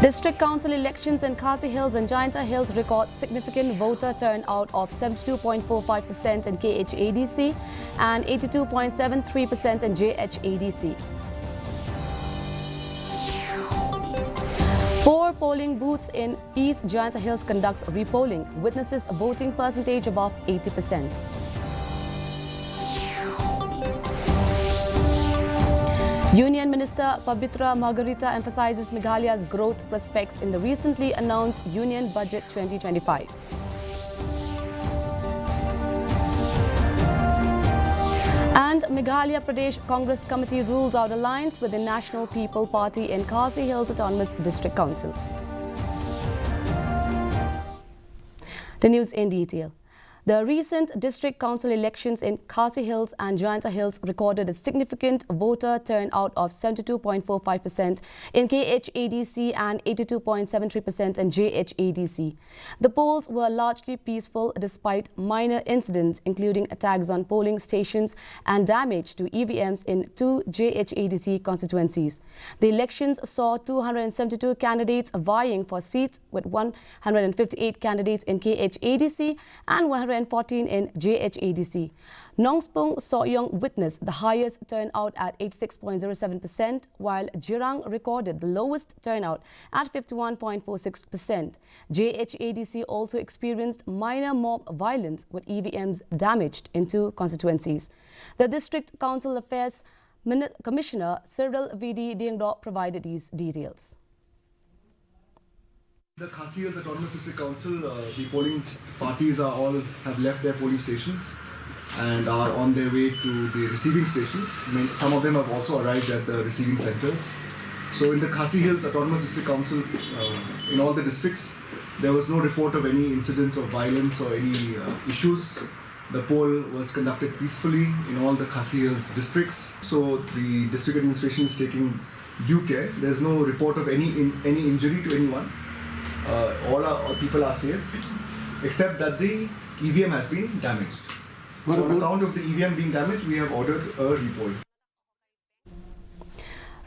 District Council elections in Khasi Hills and Jaintia Hills record significant voter turnout of 72.45% in KHADC and 82.73% in JHADC. 4 polling booths in East Jaintia Hills conducts repolling, witnesses a voting percentage above 80%. Union Minister Pabitra Margarita emphasizes Meghalaya's growth prospects in the recently announced Union Budget 2025. And Meghalaya Pradesh Congress Committee rules out alliance with the National People Party in Khasi Hills Autonomous District Council. The news in detail. The recent district council elections in Khasi Hills and Jaintia Hills recorded a significant voter turnout of 72.45% in KHADC and 82.73% in JHADC. The polls were largely peaceful despite minor incidents including attacks on polling stations and damage to EVMs in 2 JHADC constituencies. The elections saw 272 candidates vying for seats with 158 candidates in KHADC and 114 in JHADC. Nongspong Soyong witnessed the highest turnout at 86.07%, while Jirang recorded the lowest turnout at 51.46%. JHADC also experienced minor mob violence with EVMs damaged in 2 constituencies. The District Council Affairs Commissioner Cyril V.D. Diengdo provided these details. The Khasi Hills Autonomous District Council, the polling parties have left their polling stations and are on their way to the receiving stations. Some of them have also arrived at the receiving centres. So in the Khasi Hills Autonomous District Council, in all the districts, there was no report of any incidents of violence or any issues. The poll was conducted peacefully in all the Khasi Hills districts. So the district administration is taking due care. There is no report of any injury to anyone. All people are safe, except that the EVM has been damaged. So on account of the EVM being damaged, we have ordered a repoll.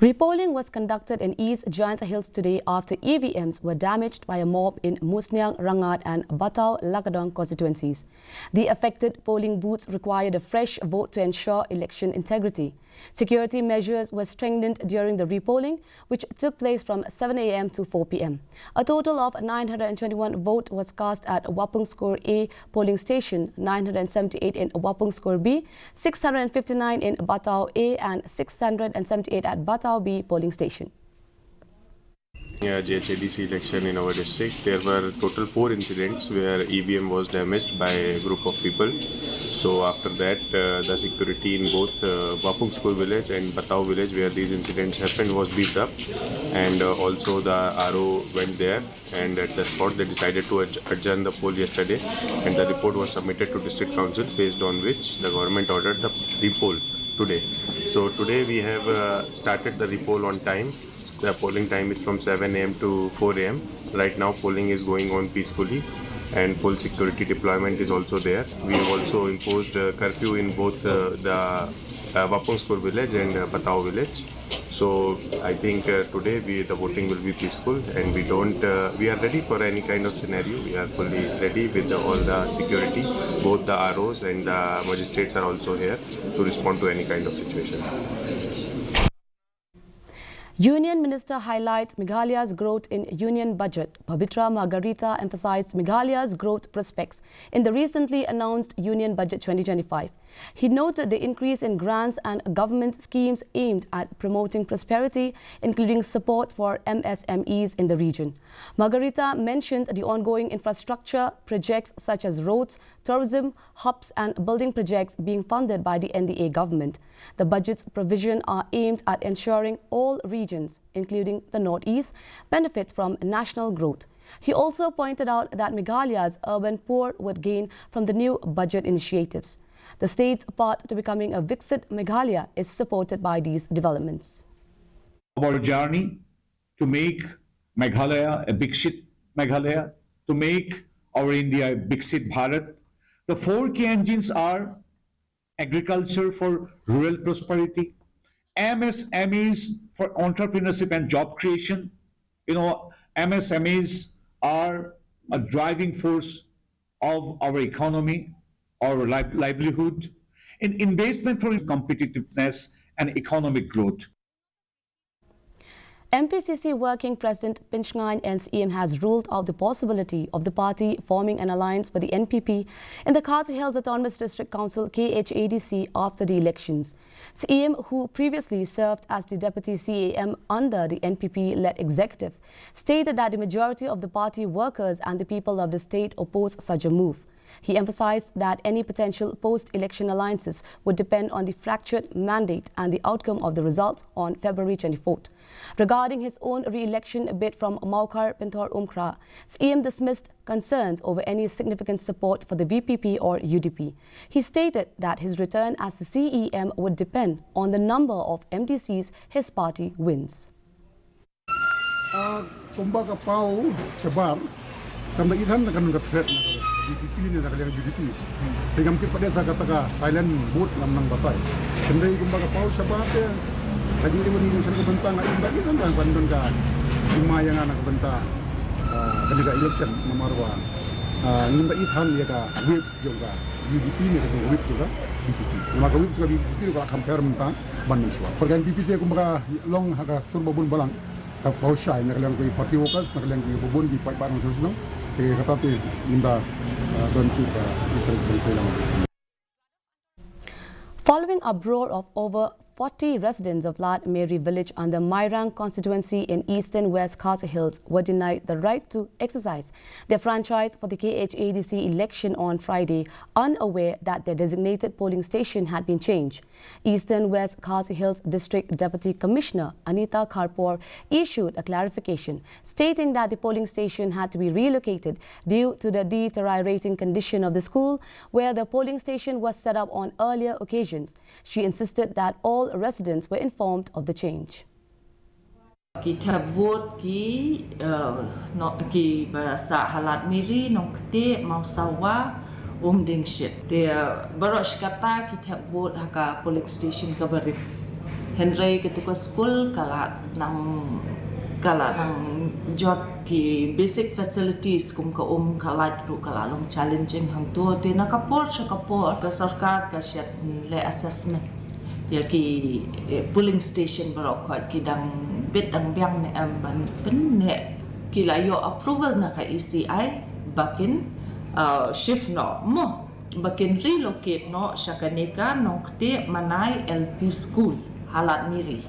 Repolling was conducted in East Jaintia Hills today after EVMs were damaged by a mob in Musniang, Rangat and Batao, Lakadong constituencies. The affected polling booths required a fresh vote to ensure election integrity. Security measures were strengthened during the repolling, which took place from 7 a.m. to 4 p.m. A total of 921 votes was cast at Wapung Score A polling station, 978 in Wapung Score B, 659 in Batao A and 678 at Batao B polling station. JHADC election in our district, there were total 4 incidents where EVM was damaged by a group of people. So after that, the security in both Wapung School village and Batao village where these incidents happened was beefed up, and also the RO went there, and at the spot they decided to adjourn the poll yesterday, and the report was submitted to district council, based on which the government ordered the repoll today. So today we have started the repoll on time. The polling time is from 7 a.m. to 4 a.m. Right now polling is going on peacefully and full security deployment is also there. We have also imposed curfew in both the Wapung School village and Batao village. So I think today the voting will be peaceful, and we are ready for any kind of scenario. We are fully ready with all the security. Both the ROs and the magistrates are also here to respond to any kind of situation. Union Minister highlights Meghalaya's growth in Union Budget. Pabitra Margarita emphasized Meghalaya's growth prospects in the recently announced Union Budget 2025. He noted the increase in grants and government schemes aimed at promoting prosperity, including support for MSMEs in the region. Margarita mentioned the ongoing infrastructure projects such as roads, tourism, hubs and building projects being funded by the NDA government. The budget's provision are aimed at ensuring all regions, including the Northeast, benefits from national growth. He also pointed out that Meghalaya's urban poor would gain from the new budget initiatives. The state's path to becoming a Viksit Meghalaya is supported by these developments. Our journey to make Meghalaya a Viksit Meghalaya, to make our India a Viksit Bharat. The 4 key engines are agriculture for rural prosperity, MSMEs for entrepreneurship and job creation, MSMEs are a driving force of our economy, our livelihood, in investment for competitiveness and economic growth. MPCC Working President Pinchngan NCM has ruled out the possibility of the party forming an alliance with the NPP in the Khasi Hills Autonomous District Council KHADC after the elections. CM, who previously served as the Deputy CAM under the NPP-led executive, stated that the majority of the party workers and the people of the state oppose such a move. He emphasized that any potential post-election alliances would depend on the fractured mandate and the outcome of the results on February 24th. Regarding his own re-election bid from Maukar Pintor Umkra, CM dismissed concerns over any significant support for the VPP or UDP. He stated that his return as the CEM would depend on the number of MDCs his party wins. Kumbaga pau sebar tambah ithan akan threat DPP ni nak kalian UDP. Dengan kita pada saya katakan silent vote nang batai. Kendai kumbaga pau sebar dia. Tadi dia beri sana bentang nak imbak kita kan bandon kan. Cuma yang anak bentang ketika election nomor 1. Nimba ithan dia ka whip juga. UDP ni ka whip juga DPP. Maka whip juga DPP kalau compare bentang bandon suara. Pergan DPP dia kumbaga long haga surbabun balang. Pau syai nak kalian koi party workers nak kalian koi bubun di barang sosial. Kata tu nimba don suka interest berkelang. Following a uproar of over 40 residents of Lat Mary village under Mairang constituency in eastern West Khasi Hills were denied the right to exercise their franchise for the KHADC election on Friday, unaware that their designated polling station had been changed. Eastern West Khasi Hills District Deputy Commissioner Anita Kharpur issued a clarification stating that the polling station had to be relocated due to the deteriorating condition of the school where the polling station was set up on earlier occasions. She insisted that all residents were informed of the change. Kita vote ki bahasa halat miri nong kete mau sawa ding shit. Dia baru kata kita vote haka polling station kabarit. Henry ketua school kala nang jot ki basic facilities kum ka kala ru kala long challenging hang tu te nakapor ka sarkar ka shat le assessment. Ya ki polling station barok ki dang bit dang biang ne ban pen ne ki la yo approval na ka ECI bakin shift no mo bakin relocate no shakaneka nokte manai LP school halat niri.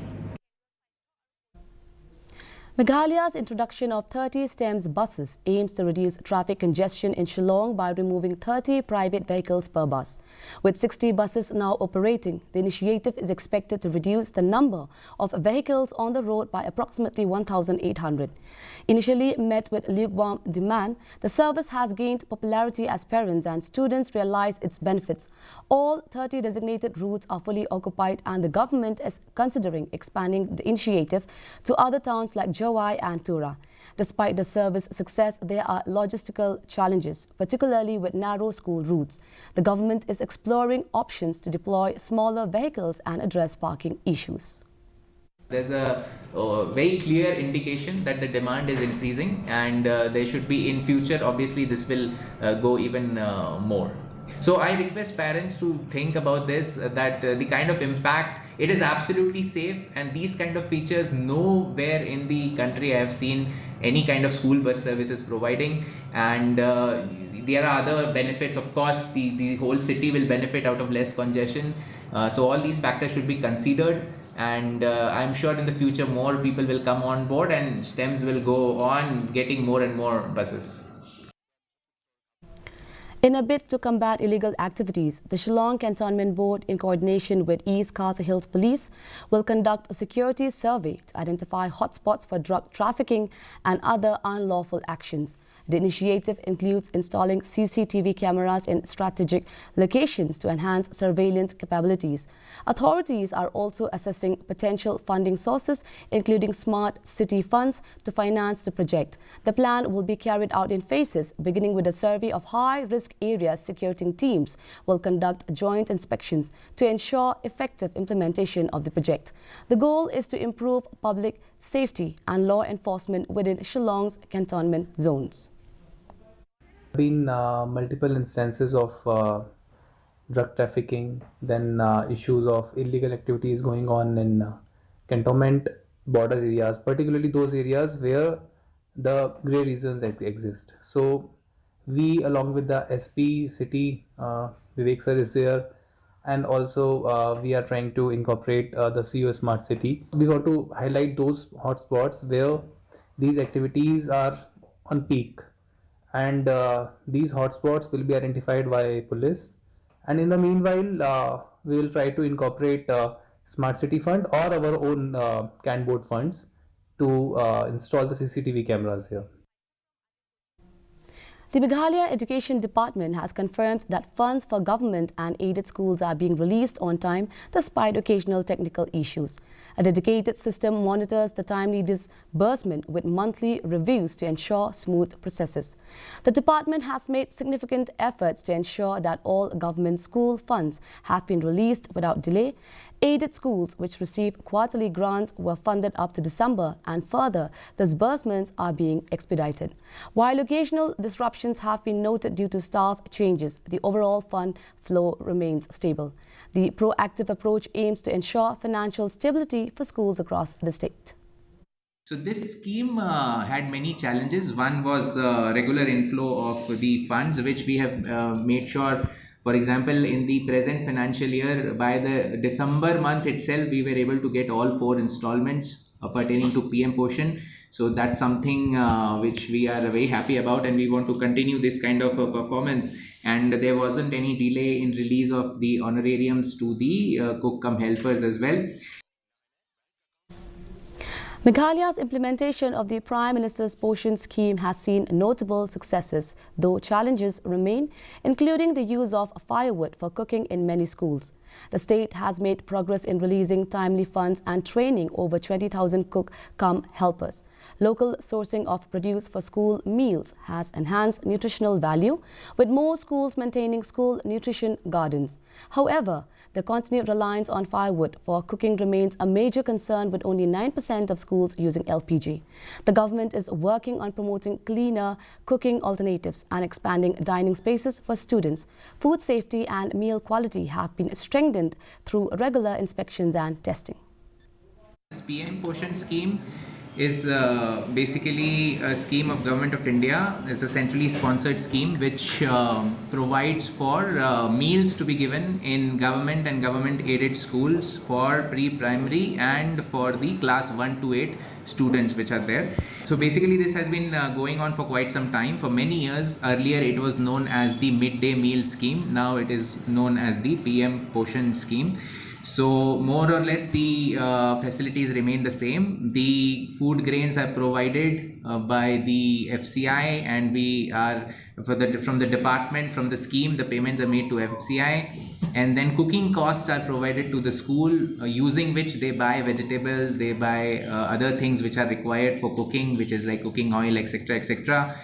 Meghalaya's introduction of 30 STEMS buses aims to reduce traffic congestion in Shillong by removing 30 private vehicles per bus. With 60 buses now operating, the initiative is expected to reduce the number of vehicles on the road by approximately 1,800. Initially met with lukewarm demand, the service has gained popularity as parents and students realize its benefits. All 30 designated routes are fully occupied and the government is considering expanding the initiative to other towns like Jawai and Tura. Despite the service success, there are logistical challenges, particularly with narrow school routes. The government is exploring options to deploy smaller vehicles and address parking issues. There's a very clear indication that the demand is increasing and there should be in future, obviously this will go even more. So I request parents to think about this, that the kind of impact, it is absolutely safe, and these kind of features nowhere in the country I have seen any kind of school bus services providing, and there are other benefits. Of course, the whole city will benefit out of less congestion. So all these factors should be considered, and I'm sure in the future more people will come on board and STEMS will go on getting more and more buses. In a bid to combat illegal activities, the Shillong Cantonment Board, in coordination with East Khasi Hills Police, will conduct a security survey to identify hotspots for drug trafficking and other unlawful actions. The initiative includes installing CCTV cameras in strategic locations to enhance surveillance capabilities. Authorities are also assessing potential funding sources, including smart city funds, to finance the project. The plan will be carried out in phases, beginning with a survey of high-risk areas. Security teams will conduct joint inspections to ensure effective implementation of the project. The goal is to improve public safety and law enforcement within Shillong's cantonment zones. Been multiple instances of drug trafficking, then issues of illegal activities going on in cantonment border areas, particularly those areas where the grey regions exist. So we, along with the SP city, Vivek sir is there, and also we are trying to incorporate the CU Smart City. We got to highlight those hotspots where these activities are on peak, and these hotspots will be identified by police, and in the meanwhile we will try to incorporate Smart City Fund or our own CAN board funds to install the CCTV cameras here. The Meghalaya Education Department has confirmed that funds for government and aided schools are being released on time despite occasional technical issues. A dedicated system monitors the timely disbursement with monthly reviews to ensure smooth processes. The department has made significant efforts to ensure that all government school funds have been released without delay. Aided schools which receive quarterly grants were funded up to December, and further disbursements are being expedited. While occasional disruptions have been noted due to staff changes, the overall fund flow remains stable. The proactive approach aims to ensure financial stability for schools across the state. So this scheme had many challenges. One was regular inflow of the funds, which we have made sure. For example, in the present financial year, by the December month itself, we were able to get all 4 installments pertaining to PM Poshan. So that's something which we are very happy about, and we want to continue this kind of performance. And there wasn't any delay in release of the honorariums to the cook-cum helpers as well. Meghalaya's implementation of the Prime Minister's Poshan scheme has seen notable successes, though challenges remain, including the use of firewood for cooking in many schools. The state has made progress in releasing timely funds and training over 20,000 cook-cum helpers. Local sourcing of produce for school meals has enhanced nutritional value, with more schools maintaining school nutrition gardens. However, the continued reliance on firewood for cooking remains a major concern, with only 9% of schools using LPG. The government is working on promoting cleaner cooking alternatives and expanding dining spaces for students. Food safety and meal quality have been strengthened through regular inspections and testing. This PM Poshan scheme is basically a scheme of Government of India. It's a centrally sponsored scheme which provides for meals to be given in government and government aided schools for pre-primary and for the class 1 to 8 students which are there. So basically this has been going on for quite some time. For many years earlier it was known as the midday meal scheme. Now it is known as the PM Poshan scheme. So more or less the facilities remain the same. The food grains are provided by the FCI, and we are from the department, from the scheme, the payments are made to FCI, and then cooking costs are provided to the school, using which they buy vegetables, they buy other things which are required for cooking, which is like cooking oil, etc., etc.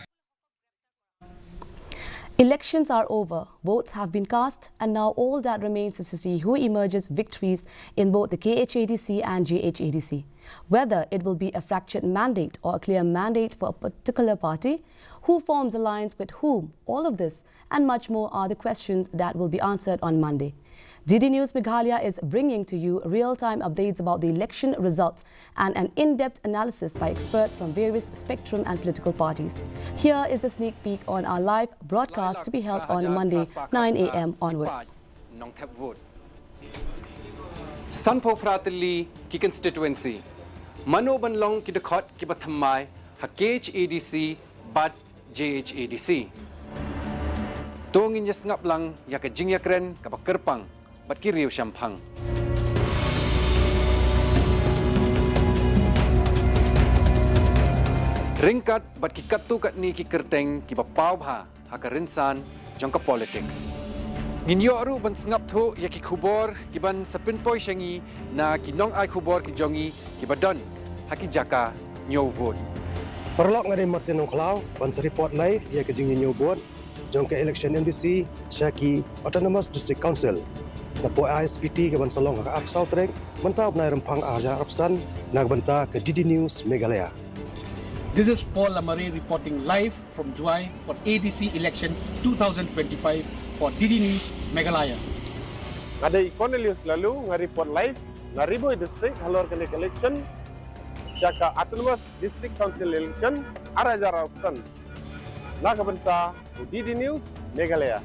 Elections are over, votes have been cast, and now all that remains is to see who emerges victories in both the KHADC and GHADC. Whether it will be a fractured mandate or a clear mandate for a particular party, who forms alliance with whom, all of this and much more are the questions that will be answered on Monday. DD News Meghalaya is bringing to you real-time updates about the election results and an in-depth analysis by experts from various spectrum and political parties. Here is a sneak peek on our live broadcast to be held on Monday, 9 a.m. onwards. Sanpo Pratili ki constituency. Mano Banlong ki Dakot ki Bathamai, Hakech ADC, Bat JHADC. Tongin Yasngap lang Yakajing Yakren Kabakerpang. Bat Kiriw Shampang. Ringkat bat ki katu kat ni ki kerteng ki bapau bha hakarinsan jongka politics. Nginyo aru ban sngap tho ya ki khubor ki ban sapin poi shangi na ki nong ai khubor ki jongi ki badon haki jaka nyo vote. Perlok ngade Martin Nongklau ban report live ya ke jingi nyo vote jongka election NBC Shaki Autonomous District Council. Na po ISPT ke ban salong ka up south rek banta na rempang arja apsan nagbanta ke DD News Meghalaya. This is Paul Lamare reporting live from Juai for ADC election 2025 for DD News Meghalaya. Ngada Cornelius lalu nge-report live ngariboy district halor kene election Shaka Autonomous District Council election arajar option. Nakabenta DD News Meghalaya.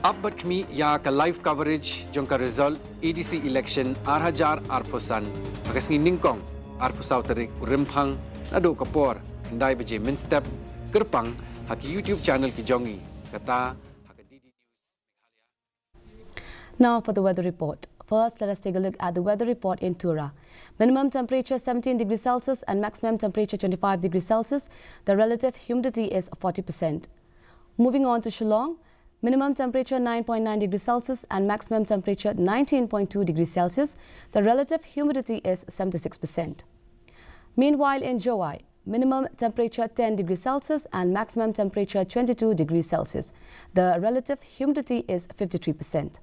Abbat kami ya ka live coverage jongka result ADC election arhajar arposan akas ngi ningkong arposau terik rempang nado kapor ndai beje min step kerpang haki YouTube channel ki jongi kata haka DD News Meghalaya. Now for the weather report. First, let us take a look at the weather report in Tura. Minimum temperature 17 degrees Celsius and maximum temperature 25 degrees Celsius. The relative humidity is 40%. Moving on to Shillong. Minimum temperature 9.9 degrees Celsius and maximum temperature 19.2 degrees Celsius. The relative humidity is 76%. Meanwhile, in Juai, minimum temperature 10 degrees Celsius and maximum temperature 22 degrees Celsius. The relative humidity is 53%.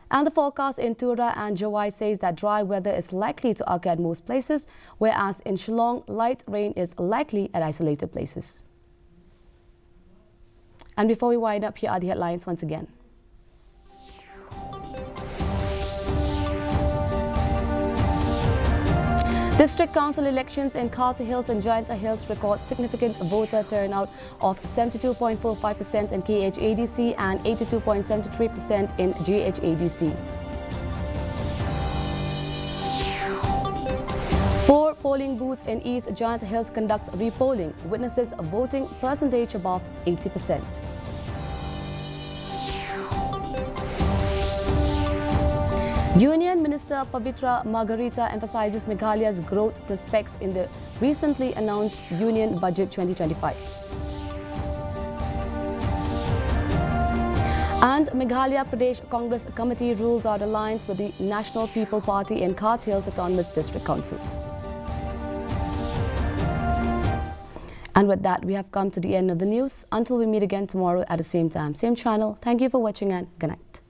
And the forecast in Tura and Juai says that dry weather is likely to occur at most places, whereas in Shillong, light rain is likely at isolated places. And before we wind up, here are the headlines once again. District Council elections in Khasi Hills and Jaintia Hills record significant voter turnout of 72.45% in KHADC and 82.73% in GHADC. 4 polling booths in East Jaintia Hills conducts repolling, witnesses a voting percentage above 80%. Union Minister Pavitra Margarita emphasizes Meghalaya's growth prospects in the recently announced Union Budget 2025. And Meghalaya Pradesh Congress Committee rules out alliance with the National People Party in Khasi Hills Autonomous District Council. And with that, we have come to the end of the news. Until we meet again tomorrow at the same time, same channel. Thank you for watching and good night.